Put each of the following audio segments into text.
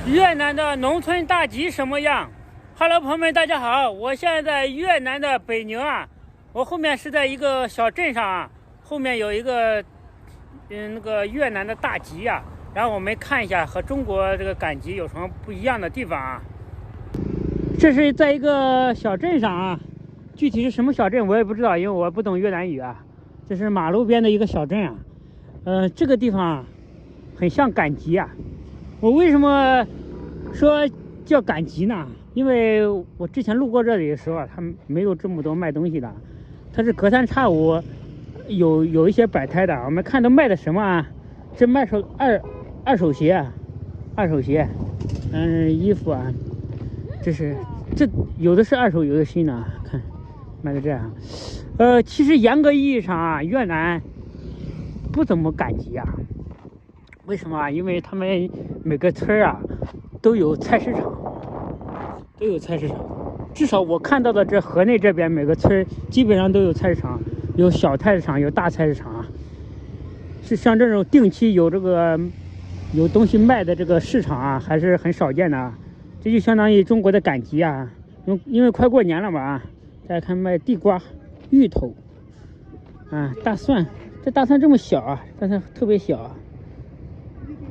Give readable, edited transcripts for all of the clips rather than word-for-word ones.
越南的农村大集什么样？Hello，朋友们，大家好，我现在在越南的北宁啊，我后面是在一个小镇上啊，后面有一个那个越南的大集啊，然后我们看一下和中国这个赶集有什么不一样的地方啊。这是在一个小镇上啊，具体是什么小镇我也不知道，因为我不懂越南语啊。这是马路边的一个小镇啊，这个地方啊，很像赶集啊。我为什么说叫赶集呢？因为我之前路过这里的时候啊，它没有这么多卖东西的，它是隔三差五有一些摆摊的。我们看都卖的什么啊？这卖二手鞋，衣服啊，这有的是二手，有的新的，看卖的这样。其实严格意义上啊，越南不怎么赶集啊。为什么啊？因为他们每个村啊都有菜市场，至少我看到的这河内这边每个村基本上都有菜市场，有小菜市场，有大菜市场啊。是像这种定期有有东西卖的这个市场啊，还是很少见的啊。这就相当于中国的赶集啊。因为快过年了嘛啊，大家看卖地瓜、芋头啊、大蒜。这大蒜这么小啊，大蒜特别小啊。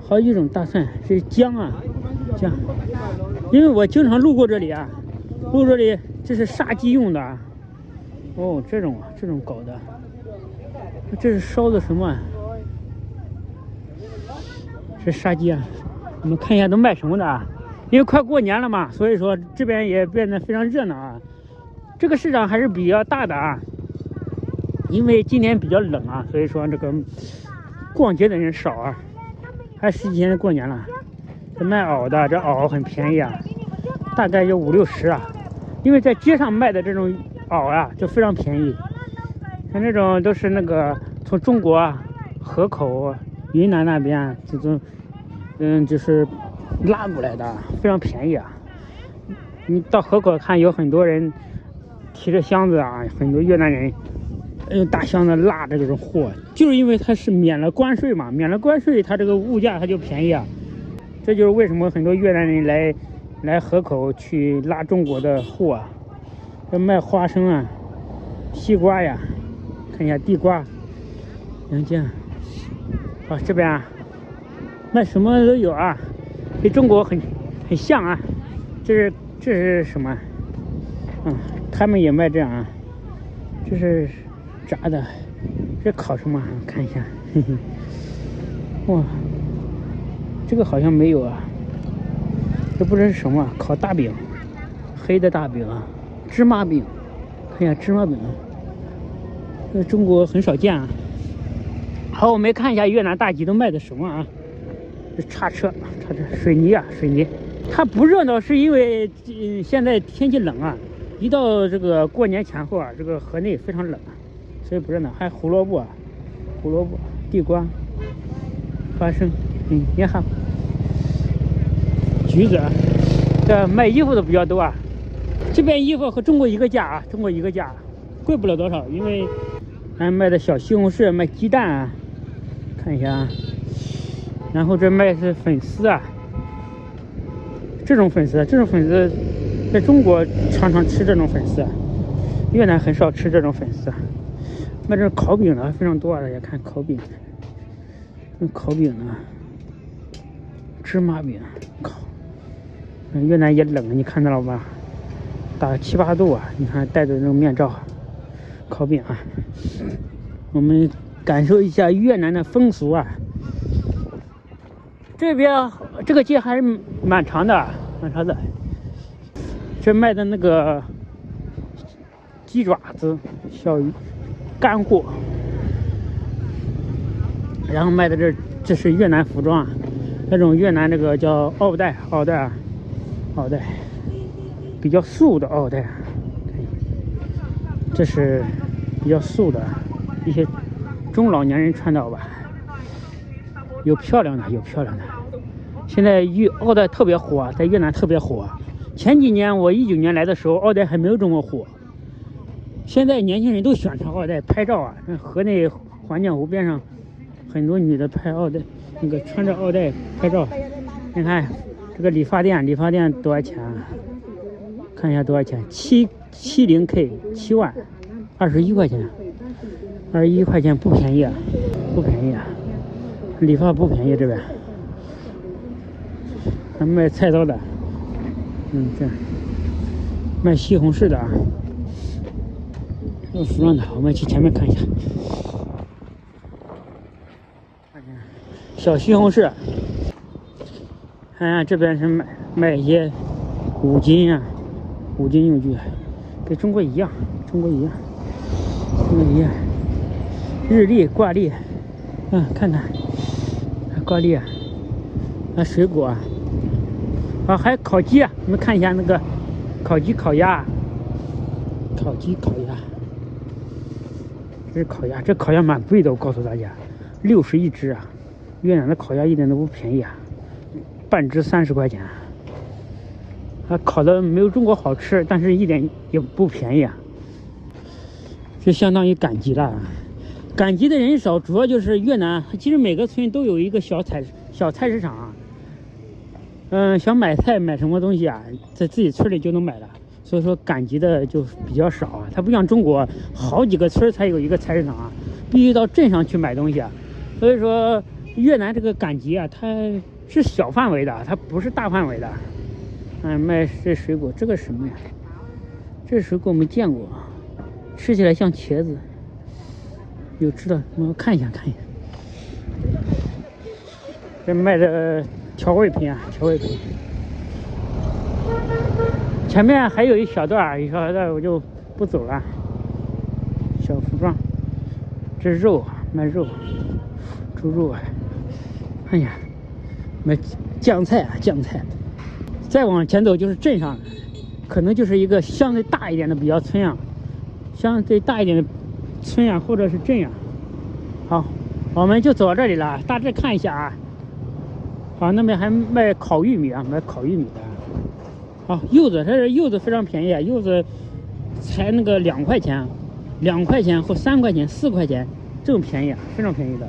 好几种大蒜，这是姜啊，姜。因为我经常路过这里啊，这是杀鸡用的啊。哦，这种搞的，这是烧的什么啊？这杀鸡啊，我们看一下都卖什么的啊？因为快过年了嘛，所以说这边也变得非常热闹啊。这个市场还是比较大的啊，因为今年比较冷啊，所以说这个逛街的人少啊。还十几天过年了，这卖袄的，这袄很便宜啊，大概就5、60啊。因为在街上卖的这种袄啊，就非常便宜，像这种都是那个从中国啊、河口、云南那边这种，就是拉过来的，非常便宜啊。你到河口看，有很多人提着箱子啊，很多越南人。用大箱子拉着这种货，就是因为它是免了关税嘛，它这个物价它就便宜啊。这就是为什么很多越南人来河口去拉中国的货啊。这卖花生啊、西瓜呀，看一下地瓜、杨姜。这边啊卖什么都有啊，跟中国很像啊。这是什么？他们也卖这样啊。这是炸的，这烤什么？看一下，嘿嘿，哇，这个好像没有啊，这不知道是什么，烤大饼，黑的大饼啊，芝麻饼，看一下芝麻饼，这中国很少见啊。好，我们看一下越南大集都卖的什么啊？这叉车，水泥啊，它不热闹是因为现在天气冷啊，一到这个过年前后啊，这个河内非常冷啊。所以不热闹，还有胡萝卜、地瓜、花生，你好，橘子，这卖衣服的比较多啊。这边衣服和中国一个价啊，贵不了多少，因为还卖的小西红柿、卖鸡蛋啊，看一下啊。然后这卖的是粉丝啊，这种粉丝在中国常常吃这种粉丝，越南很少吃这种粉丝。卖这烤饼的非常多啊，大家看烤饼，烤饼呢，芝麻饼烤。越南也冷，你看到了吧？打7、8度啊！你看戴着那种面罩，烤饼啊。我们感受一下越南的风俗啊。这边这个街还是蛮长的。这卖的那个鸡爪子、小鱼。干货，然后卖的这是越南服装啊，那种越南这个叫奥黛，比较素的奥黛，这是比较素的一些中老年人穿的吧，有漂亮的。现在奥黛特别火，在越南特别火。前几年我19年来的时候，奥黛还没有这么火。现在年轻人都喜欢穿奥黛拍照啊，河内环江湖边上很多女的拍奥黛，穿着奥黛拍照。你看这个理发店多少钱啊？看一下多少钱？70K 7万，21块钱，21块钱不便宜啊，不便宜啊，理发不便宜这边。还卖菜刀的，这卖西红柿的啊，有服装的，我们去前面看一下。小西红柿，看这边是卖一些五金用具，跟中国一样，日历、挂历，看看挂历啊，水果啊，还有烤鸡啊，你们看一下那个烤鸡、烤鸭，这是烤鸭，这烤鸭蛮贵的，我告诉大家，60一只啊。越南的烤鸭一点都不便宜啊，半只30块钱。烤的没有中国好吃，但是一点也不便宜啊。这相当于赶集了，赶集的人少，主要就是越南，其实每个村都有一个小菜市场啊。想买菜买什么东西啊，在自己村里就能买了，所以说赶集的就比较少啊。它不像中国好几个村才有一个菜市场啊，必须到镇上去买东西啊。所以说越南这个赶集啊，它是小范围的，它不是大范围的。卖这水果，这个什么呀？这水果没见过，吃起来像茄子。有知道？我看一下。这卖的调味品啊，前面还有一小段我就不走了。小服装，这肉卖肉，猪肉啊。哎呀，买酱菜。再往前走就是镇上，可能就是一个相对大一点的比较村啊，或者是镇啊。好，我们就走到这里了，大致看一下啊。好，那边还卖烤玉米的。好，柚子，这柚子非常便宜，柚子才那个2块钱或3块钱、4块钱，这种便宜啊，非常便宜的。